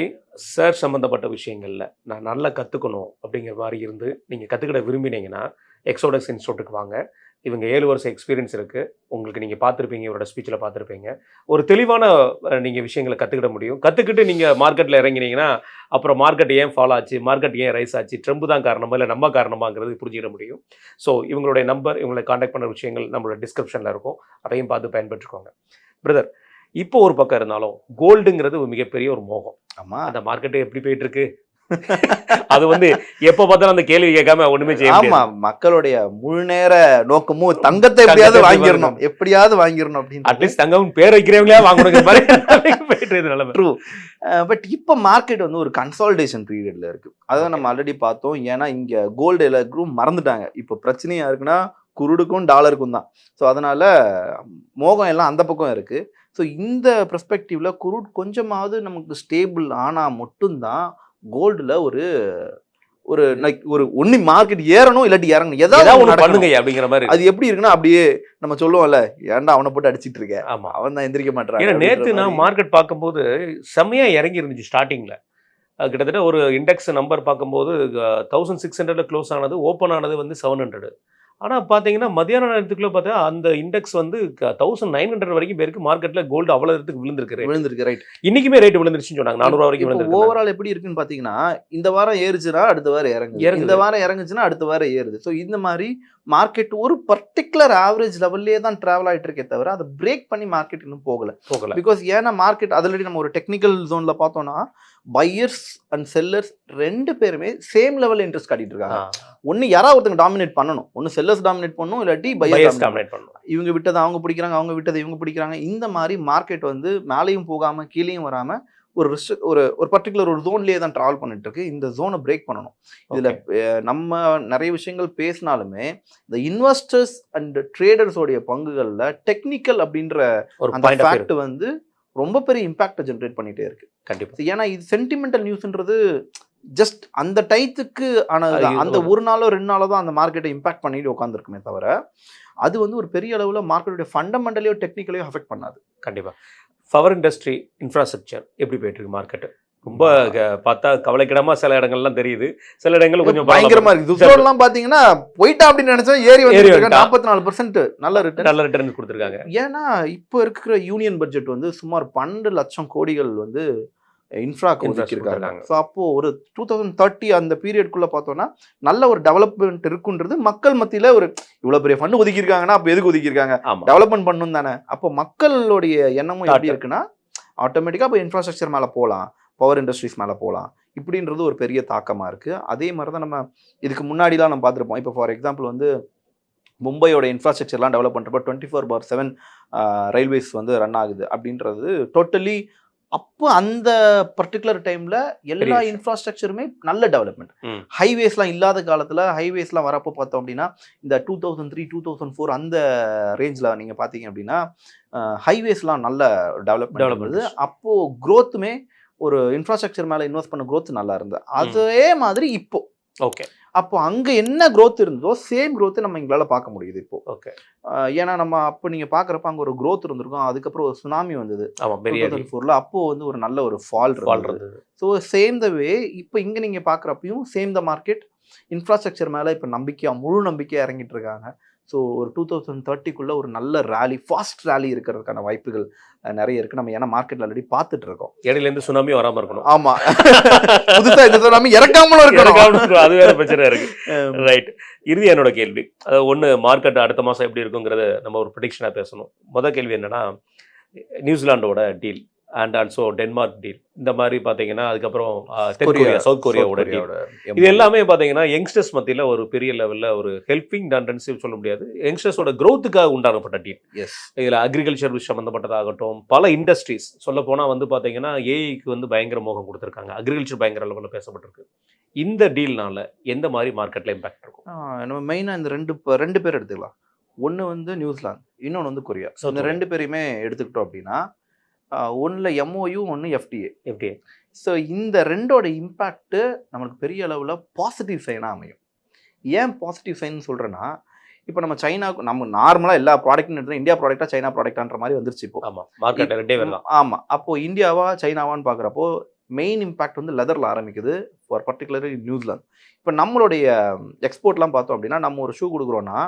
சர்ச் சம்மந்தப்பட்ட விஷயங்கள்ல நான் நல்லா கற்றுக்கணும் அப்படிங்கிற மாதிரி இருந்து நீங்கள் கற்றுக்கிட விரும்பினீங்கன்னா எக்ஸோடெக்ஸ் இன்ஸ்டியூட்டுக்கு வாங்க. இவங்க 7 வருஷம் எக்ஸ்பீரியன்ஸ் இருக்குது உங்களுக்கு. நீங்கள் பார்த்துருப்பீங்க, இவரோட ஸ்பீச்சில் பார்த்துருப்பீங்க. ஒரு தெளிவான நீங்கள் விஷயங்களை கற்றுக்கிட முடியும். கற்றுக்கிட்டு நீங்கள் மார்க்கெட்டில் இறங்கினீங்கன்னா அப்புறம் மார்க்கெட் ஏன் ஃபால் ஆச்சு, மார்க்கெட் ஏன் ரைஸ் ஆச்சு, ட்ரம்ப் தான் காரணமா இல்லை நம்ம காரணமாங்கிறது புரிஞ்சிட முடியும். ஸோ இவங்களுடைய நம்பர், இவங்களை காண்டாக்ட் பண்ணுற விஷயங்கள் நம்மளோட டிஸ்கிரிப்ஷனில் இருக்கும். அதையும் பார்த்து பயன்பெற்றுக்கோங்க. பிரதர், இப்போ ஒரு பக்கம் இருந்தாலும் கோல்டுங்கிறது ஒரு மிகப்பெரிய ஒரு மோகம். ஆமாம், அந்த மார்க்கெட்டு எப்படி போயிட்டு இருக்கு? அது எப்ப பார்த்தாலும் அந்த கேள்வி கேட்காம ஒண்ணுமே செய்ய முடியாது. ஆமா, மக்களுடைய முழு நேர நோக்கமும் தங்கத்தை எப்படியாவது வாங்கிடணும் அப்படின்னு. அட்லீஸ்ட் தங்கம் பேர் வைக்கிறவங்களே வாங்கணும் போயிட்டு நிலைமை. ட்ரூ. பட் இப்போ மார்க்கெட் ஒரு கன்சாலிடேஷன் பீரியட்ல இருக்கு. அதான் நம்ம ஆல்ரெடி பார்த்தோம். ஏன்னா இங்க கோல்டு எல்லாருக்கும் மறந்துட்டாங்க. இப்போ பிரச்சனையா இருக்குன்னா குருடுக்கும் டாலருக்கும் தான். ஸோ அதனால மோகம் எல்லாம் அந்த பக்கம் இருக்கு. ஸோ இந்த பெர்ஸ்பெக்டிவ்ல குருட் கொஞ்சமாவது நமக்கு ஸ்டேபிள் ஆனா மட்டும்தான் கோல்டுல ஒரு லைக் ஒண்ணு மார்க்கெட் ஏறணும் இல்லாட்டி இறங்கணும், ஏதாவது பண்ணுங்க அப்படிங்கிற மாதிரி. அது எப்படி இருக்குன்னா அப்படியே நம்ம சொல்லுவோம்ல, ஏன்டா அவனை போட்டு அடிச்சிட்டு இருக்க, ஆமா அவன் தான் எந்திரிக்க மாட்டான். ஏன்னா நேற்று நான் மார்க்கெட் பார்க்கும்போது செம்மையா இறங்கி இருந்துச்சு. ஸ்டார்டிங்ல கிட்டத்தட்ட ஒரு இண்டெக்ஸ் நம்பர் பார்க்கும்போது 1600 க்ளோஸ் ஆனது, ஓப்பன் ஆனது 700. ஆனால் பார்த்தீங்கன்னா மத்தியான நேரத்துக்குள்ள பார்த்தா அந்த இண்டெக்ஸ் 1900 வரைக்கும் பேருக்கு மார்க்கெட்ல கோல்டு அவ்வளோ இடத்துக்கு விழுந்திருக்கு. ரைட், இன்னைக்குமே ரேட் விழுந்துருச்சுன்னு சொன்னாங்க. 400 வரைக்கும் விழுந்து. ஓவரால் எப்படி இருக்குன்னு பார்த்தீங்கன்னா இந்த வாரம் ஏறுச்சுன்னா அடுத்த வாரம் இறங்குது, இந்த வாரம் இறங்குச்சுன்னா அடுத்த வாரம் ஏறுது. ஸோ இந்த மாதிரி மார்க்கெட் ஒரு பர்டிகுலர் ஆவரேஜ் லெவல்லே தான் டிராவல் ஆகிட்டு இருக்கே தவிர அதை பிரேக் பண்ணி மார்க்கெட் இன்னும் போகல. பிகாஸ் ஏன்னா மார்க்கெட் அதில் நம்ம ஒரு டெக்னிக்கல் ஜோன்ல பார்த்தோம்னா பையர்ஸ் அண்ட் செல்லர்ஸ் 2 பேருமே சேம் லெவலில் இன்ட்ரெஸ்ட் காட்டிட்டு இருக்காங்க. ஒன்று யாராவது ஒருத்தங்க டாமினேட் பண்ணணும், ஒன்று செல்லர்ஸ் டாமினேட் பண்ணணும், இல்லாட்டி பையர்ஸ் டாமினேட் பண்ணணும். இவங்க விட்டதை அவங்க பிடிக்கிறாங்க, அவங்க விட்டதை இவங்க பிடிக்கிறாங்க. இந்த மாதிரி மார்க்கெட் மேலேயும் போகாமல் கீழேயும் வராமல் ஒரு பர்டிகுலர் ஒரு ஜோன்லேயே தான் ட்ராவல் பண்ணிட்டு இருக்கு. இந்த ஜோனை பிரேக் பண்ணணும். இதில் நம்ம நிறைய விஷயங்கள் பேசினாலுமே இந்த இன்வெஸ்டர்ஸ் அண்ட் ட்ரேடர்ஸோடைய பங்குகளில் டெக்னிக்கல் அப்படின்ற அந்த ஃபேக்ட் ரொம்ப பெரிய இம்பாக்டை ஜென்ரேட் பண்ணிட்டே இருக்கு. கண்டிப்பாக. ஏன்னா இது சென்டிமெண்டல் நியூஸ்ன்றது ஜஸ்ட் அந்த டைத்துக்கு ஆனது, அந்த ஒரு நாளோ 2 நாளோ தான் அந்த மார்க்கெட்டை இம்பாக்ட் பண்ணிட்டு உட்காந்துருக்குமே தவிர அது ஒரு பெரிய அளவில் மார்க்கெட்டுடைய ஃபண்டமெண்டலையோ டெக்னிக்கலையோ அஃபெக்ட் பண்ணாது. கண்டிப்பாக. பவர் இண்டஸ்ட்ரி, இன்ஃப்ராஸ்ட்ரக்சர் எப்படி போயிட்டு இருக்கு மார்க்கெட்டு? ரொம்ப பார்த்தா கவலைக்கிடமா சில இடங்கள்லாம் தெரியுது, சில இடங்கள் கொஞ்சம் பயங்கரமா இருக்கு. துசோர்லாம் பாத்தீங்கன்னா போயிட்டா அப்படின்னு நினைச்சா ஏறி 44% நல்ல ரிட்டர்ன் கொடுத்துருக்காங்க. ஏன்னா இப்போ இருக்கிற யூனியன் பட்ஜெட் சுமார் 12 லட்சம் கோடிகள் இன்ஃப்ராக்கு ஒதுக்கியிருக்காங்க. ஸோ அப்போ ஒரு 2030 அந்த பீரியட்குள்ள பார்த்தோம்னா நல்ல ஒரு டெவலப்மெண்ட் இருக்குன்றது மக்கள் மத்தியில இவ்வளவு பெரிய ஃபண்ட் ஒதுக்கியிருக்காங்கன்னா அப்போ எதுக்கு ஒதுக்கியிருக்காங்க? டெவலப்மெண்ட் பண்ணணும் தானே. அப்போ மக்களுடைய எண்ணமும் எப்படி இருக்குன்னா ஆட்டோமேட்டிக்கா இப்போ இன்ஃப்ராஸ்ட்ரக்சர் மேல போகலாம், பவர் இண்டஸ்ட்ரீஸ் மேலே போகலாம் இப்படின்றது ஒரு பெரிய தாக்கமாக இருக்குது. அதே மாதிரி தான் நம்ம இதுக்கு முன்னாடிலாம் நம்ம பார்த்துருப்போம். இப்போ ஃபார் எக்ஸாம்பிள் மும்பையோட இன்ஃப்ராஸ்ட்ரக்சர்லாம் டெவலப் பண்ணுறப்ப 24/7 ரயில்வேஸ் ரன் ஆகுது அப்படின்றது டோட்டலி அப்போ அந்த பர்டிகுலர் டைமில் எல்லா இன்ஃப்ராஸ்ட்ரக்சருமே நல்ல டெவலப்மெண்ட். ஹைவேஸ்லாம் இல்லாத காலத்தில் ஹைவேஸ்லாம் வரப்போ பார்த்தோம் அப்படின்னா இந்த 2003, 2004 அந்த ரேஞ்சில் நீங்கள் பார்த்தீங்க அப்படின்னா ஹைவேஸ்லாம் நல்ல டெவலப்மெண்ட். அப்போது க்ரோத்துமே ஒரு இன்ஃப்ராஸ்ட்ரக்சர் மேலே இன்வெஸ்ட் பண்ண க்ரோத் நல்லா இருந்தது. அதே மாதிரி இப்போ ஓகே அப்போ அங்கே என்ன க்ரோத் இருந்ததோ சேம் க்ரோத்தை நம்ம எங்களால் பார்க்க முடியுது இப்போ. ஓகே, ஏன்னா நம்ம அப்போ நீங்கள் பார்க்குறப்ப அங்கே ஒரு க்ரோத் இருந்திருக்கும். அதுக்கப்புறம் ஒரு சுனாமி வந்தது 2004. அப்போது ஒரு நல்ல ஒரு ஃபால் இருந்தது. ஸோ சேம் த வே இப்போ இங்கே நீங்கள் பார்க்குறப்பையும் சேம் த மார்க்கெட் இன்ஃப்ராஸ்ட்ரக்சர் மேலே இப்போ முழு நம்பிக்கையாக இறங்கிட்டு இருக்காங்க. ஸோ ஒரு 2030 ஒரு நல்ல ரேலி, ஃபாஸ்ட் ரேலி இருக்கிறதுக்கான வாய்ப்புகள் நிறைய இருக்குது. நம்ம ஏன்னா மார்க்கெட்டில் ஆல்ரெடி பார்த்துட்டு இருக்கோம். இடையிலேருந்து சுனாமி வராமல் இருக்கணும். ஆமாம், புதுசாக இந்த சுனாமி இறக்காமலும் இருக்கணும், அது வேற பிரச்சனை இருக்கு. ரைட், இறுதி என்னோட கேள்வி, அதாவது ஒன்று மார்க்கெட் அடுத்த மாதம் எப்படி இருக்குங்கிறத நம்ம ஒரு ப்ரெடிக்ஷனாக பேசணும். முதல் கேள்வி என்னன்னா, நியூசிலாண்டோட deal and also Denmark deal, இந்த மாதிரி பார்த்தீங்கன்னா அதுக்கப்புறம் தென்கொரியா, சவுத் கொரியாவோட டீல், இது எல்லாமே பார்த்தீங்கன்னா யங்ஸ்டர்ஸ் மத்தியில் ஒரு பெரிய லெவலில் ஒரு ஹெல்பிங் டெண்டன்சி சொல்ல முடியாது, யங்ஸ்டர்ஸோட க்ரோத்துக்காக உண்டானப்பட்ட டீல். இதில் அக்ரிகல்ச்சர் சம்மந்தப்பட்டதாகட்டும், பல இண்டஸ்ட்ரீஸ் சொல்ல போனால் வந்து பார்த்தீங்கன்னா ஏஐக்கு வந்து பயங்கர மோகம் கொடுத்துருக்காங்க, அக்ரிகல்ச்சர் பயங்கர லெவலில் பேசப்பட்டிருக்கு. இந்த டீல்னால எந்த மாதிரி மார்க்கெட்டில் இம்பாக்ட் இருக்கும்? நம்ம மெயினாக இந்த ரெண்டு பேர் எடுத்துக்கலாம். ஒன்று வந்து நியூசிலாந்து, இன்னொன்று வந்து கொரியா. ஸோ இந்த 2 பேரையுமே எடுத்துக்கிட்டோம் அப்படின்னா, ஒன்றில் எம்ஓயு, ஒன்று எஃப்டிஏ. ஸோ இந்த 2ஓட இம்பேக்ட்டு நம்மளுக்கு பெரிய அளவில் பாசிட்டிவ் சைனாக அமையும். ஏன் பாசிட்டிவ் சைன் சொல்கிறேன்னா, இப்போ நம்ம சைனாவுக்கு நம்ம நார்மலாக எல்லா ப்ராடக்ட்னு எடுத்தால் இந்தியா ப்ராடக்டாக சைனா ப்ராடக்டான்ற மாதிரி வந்துருச்சு இப்போ. ஆமாம், மார்க்கெட்டில் 2 பேர் தான். ஆமாம், அப்போது இந்தியாவா சைனாவான்னு பார்க்குறப்போ மெயின் இம்பேக்ட் வந்து லெதரில் ஆரம்பிக்குது, ஃபார் பர்டிகுலர் நியூசிலாந்து. இப்போ நம்மளுடைய எக்ஸ்போர்ட்லாம் பார்த்தோம் அப்படின்னா, நம்ம ஒரு ஷூ கொடுக்குறோன்னா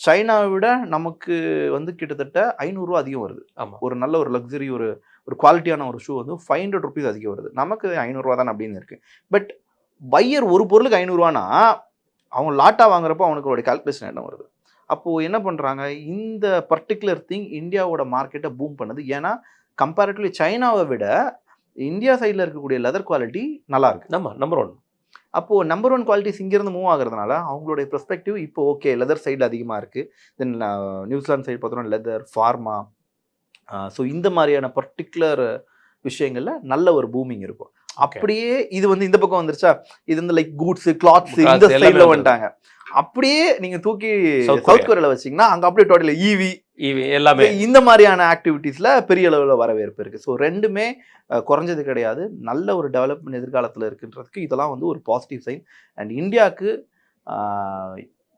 சைனாவை விட நமக்கு வந்து கிட்டத்தட்ட 500 ரூபா அதிகம் வருது. ஆமாம், ஒரு நல்ல ஒரு லக்ஸரி ஒரு குவாலிட்டியான ஒரு ஷூ வந்து 500 ருபீஸ் அதிகம் வருது. நமக்கு 500 ரூபா தான் அப்படின்னு இருக்குது. பட் பையர் ஒரு பொருளுக்கு 500 ரூபானா அவங்க லாட்டாக வாங்குறப்போ அவனுக்கு கால்குலேஷன் என்ன வருது? அப்போது என்ன பண்ணுறாங்க, இந்த பர்டிகுலர் திங் இந்தியாவோட மார்க்கெட்டை பூம் பண்ணுது. ஏன்னா கம்பேரிட்டிவ்லி சைனாவை விட இந்தியா சைடில் இருக்கக்கூடிய லெதர் குவாலிட்டி நல்லா இருக்குது. ஆமாம், நம்பர் 1. அப்போது நம்பர் 1 குவாலிட்டிஸ் இங்கேருந்து மூவ் ஆகுறதுனால அவங்களுடைய பெர்ஸ்பெக்டிவ் இப்போ ஓகே, லெதர் சைடில் அதிகமாக இருக்குது. தென் நியூசிலாந்து சைடு பார்த்தோன்னா லெதர், ஃபார்மா, ஸோ இந்த மாதிரியான பர்டிகுலர் விஷயங்களில் நல்ல ஒரு பூமிங் இருக்கும். அப்படியே இது வந்து இந்த பக்கம் வந்துருச்சா, இது வந்து லைக் கூட்ஸு, கிளாத்ஸு இந்த சைடில் வந்துட்டாங்க. அப்படியே நீங்கள் தூக்கி சவுத் கொரியாவில் வச்சிங்கன்னா அங்கே அப்படியே டோட்டல் ஈவி எல்லாமே இந்த மாதிரியான ஆக்டிவிட்டீஸில் பெரிய அளவில் வரவேற்பு இருக்குது. ஸோ ரெண்டுமே குறைஞ்சது கிடையாது, நல்ல ஒரு டெவலப்மெண்ட் எதிர்காலத்தில் இருக்குன்றதுக்கு இதெல்லாம் வந்து ஒரு பாசிட்டிவ் சைன். அண்ட் இந்தியாவுக்கு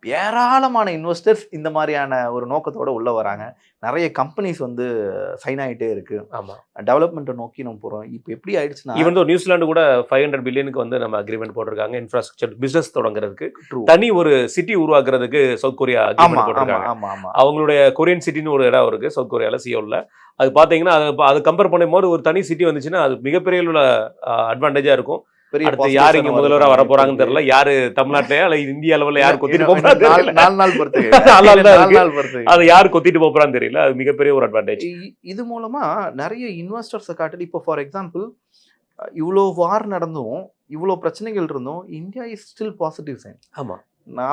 ஏராளமான இன்வெஸ்டர்ஸ் இந்த மாதிரியான ஒரு நோக்கத்தோடு உள்ளே வராங்க. நிறைய கம்பெனிஸ் வந்து சைன் ஆகிட்டே இருக்குது. ஆமாம், டெவலப்மெண்ட்டை நோக்கி நம்ம போகிறோம். இப்போ எப்படி ஆயிடுச்சுன்னா, ஈவன் நியூசிலாந்து கூட 500 பில்லியனுக்கு வந்து நம்ம அக்ரிமெண்ட் போட்டிருக்காங்க இன்ஃப்ராஸ்ட்ரக்சர் பிஸ்னஸ் தொடங்குறதுக்கு. தனி ஒரு சிட்டி உருவாக்குறதுக்கு சவுத் கொரியா அக்ரிமெண்ட் போட்டிருக்காங்க. அவங்களுடைய கொரியன் சிட்டின்னு ஒரு இடம் இருக்குது சவுத் கொரியாவில், சியோலில். அது பார்த்தீங்கன்னா அது கம்பேர் பண்ணும்போது ஒரு தனி சிட்டி வந்துச்சுன்னா அது மிகப்பெரிய அட்வான்டேஜாக இருக்கும். அடுத்து யார் இங்க முதல்வராக வர போறாங்கன்னு தெரியல, யாரு தமிழ்நாட்டிலேயே அல்ல இந்திய அளவில் யார் கொத்திட்டு போறாங்க, அது யார் கொத்திட்டு போறான்னு தெரியல. அது மிகப்பெரிய ஒரு அட்வான்டேஜ். இது மூலமா நிறைய இன்வெஸ்டர்ஸை காட்டுது. இப்போ ஃபார் எக்ஸாம்பிள் இவ்வளோ வார் நடந்தும் இவ்வளோ பிரச்சனைகள் இருந்தும் India is still positive sign. ஆமா,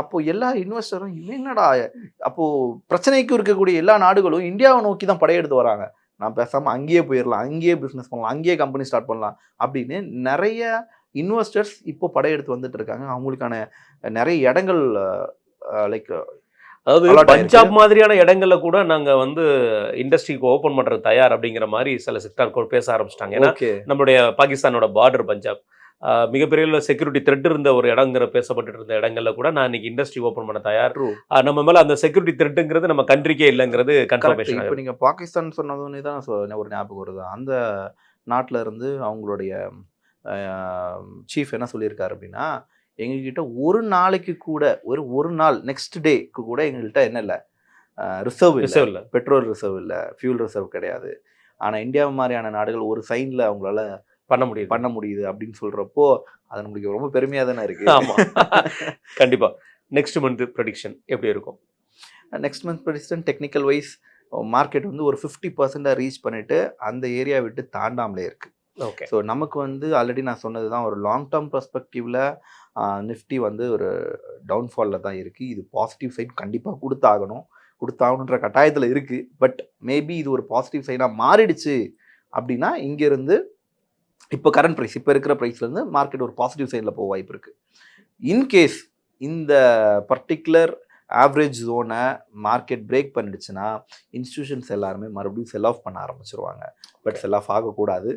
அப்போ எல்லா இன்வெஸ்டரும் என்னடா, அப்போ பிரச்சனைக்கு இருக்கக்கூடிய எல்லா நாடுகளும் இந்தியாவை நோக்கி தான் படையெடுத்து வராங்க. நான் பேசாமல் அங்கேயே போயிடலாம், அங்கேயே பிஸ்னஸ் பண்ணலாம், அங்கேயே கம்பெனி ஸ்டார்ட் பண்ணலாம் அப்படின்னு நிறைய இன்வெஸ்டர்ஸ் இப்போ படையெடுத்து வந்துட்டு இருக்காங்க. அவங்களுக்கான நிறைய இடங்கள் லைக் அதாவது பஞ்சாப் மாதிரியான இடங்கள்ல கூட நாங்க வந்து இண்டஸ்ட்ரிக்கு ஓப்பன் பண்றது தயார் அப்படிங்கிற மாதிரி சில செக்டார் பேச ஆரம்பிச்சிட்டாங்க. ஏன்னா நம்மளுடைய பாகிஸ்தானோட பார்டர் பஞ்சாப் மிகப்பெரிய செக்யூரிட்டி த்ரெட் இருந்த ஒரு இடங்கிற பேசப்பட்டு இருந்த இடங்கள்ல கூட நான் இன்னைக்கு இண்டஸ்ட்ரி ஓப்பன் பண்ண தயார். நம்ம மேல அந்த செக்யூரிட்டி த்ரெட்டுங்கிறது நம்ம கண்ட்ரிக்கே இல்லைங்கிறது கன்ஃபர்மேஷன். இப்போ நீங்க பாகிஸ்தான் சொன்னதுன்னு தான் ஒரு ஞாபகம் வருது. அந்த நாட்டில் இருந்து அவங்களுடைய சீஃப் என்ன சொல்லியிருக்காரு அப்படின்னா, எங்ககிட்ட ஒரு நாளைக்கு கூட ஒரு நாள் நெக்ஸ்ட் டேக்கு கூட எங்கள்கிட்ட என்ன இல்லை, ரிசர்வ் இல்லை, பெட்ரோல் ரிசர்வ் இல்லை, ஃபியூல் ரிசர்வ் கிடையாது. ஆனால் இந்தியா மாதிரியான நாடுகள் ஒரு சைனில் அவங்களால பண்ண முடியுது அப்படின்னு சொல்கிறப்போ அது நம்மளுக்கு ரொம்ப பெருமையாக தானே இருக்குது. ஆமாம், கண்டிப்பாக. நெக்ஸ்ட் மந்த் ப்ரெடிக்ஷன் எப்படி இருக்கும்? Next month prediction technical wise market வந்து ஒரு 50% ரீச் பண்ணிவிட்டு அந்த ஏரியா விட்டு தாண்டாமலே இருக்குது. ஓகே, ஸோ நமக்கு வந்து ஆல்ரெடி நான் சொன்னது தான், ஒரு லாங் டேர்ம் பர்ஸ்பெக்டிவில் நிஃப்டி வந்து ஒரு டவுன்ஃபாலில் தான் இருக்குது. இது பாசிட்டிவ் சைன் கண்டிப்பாக கொடுத்தாகணுன்ற கட்டாயத்தில் இருக்குது. பட் மேபி இது ஒரு பாசிட்டிவ் சைனாக மாறிடுச்சு அப்படின்னா இங்கேருந்து இப்போ கரண்ட் ப்ரைஸ், இப்போ இருக்கிற ப்ரைஸ்லேருந்து மார்க்கெட் ஒரு பாசிட்டிவ் சைடில் போக வாய்ப்பு இருக்குது. இன்கேஸ் இந்த பர்டிகுலர் ஆவரேஜ் ஜோனை மார்க்கெட் பிரேக் பண்ணிடுச்சுன்னா இன்ஸ்டிடியூஷன்ஸ் எல்லாருமே மறுபடியும் செல் ஆஃப் பண்ண ஆரம்பிச்சிருவாங்க. பட் செல் ஆஃப் ஆகக்கூடாது.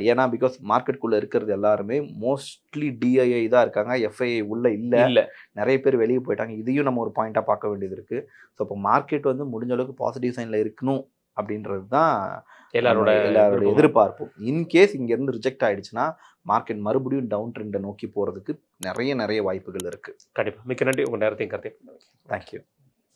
ஏன்னா பிகாஸ் மார்க்கெட்டுக்குள்ளே இருக்கிறது எல்லாருமே மோஸ்ட்லி டிஐஐ தான் இருக்காங்க, எஃப்ஐஐ உள்ளே இல்லை, நிறைய பேர் வெளியே போயிட்டாங்க. இதையும் நம்ம ஒரு பாயிண்ட்டாக பார்க்க வேண்டியது இருக்குது. ஸோ இப்போ மார்க்கெட் வந்து முடிஞ்ச அளவுக்கு பாசிட்டிவ் சைனில் இருக்கணும் அப்படின்றது தான் எல்லாரோட எதிர்பார்ப்பு. இன்கேஸ் இங்கேருந்து ரிஜெக்ட் ஆகிடுச்சுன்னா மார்க்கெட் மறுபடியும் டவுன் ட்ரெண்டை நோக்கி போகிறதுக்கு நிறைய வாய்ப்புகள் இருக்குது. கண்டிப்பாக. மிக்க நன்றி உங்கள் நேரத்தையும் கருத்தை. தேங்க்யூ.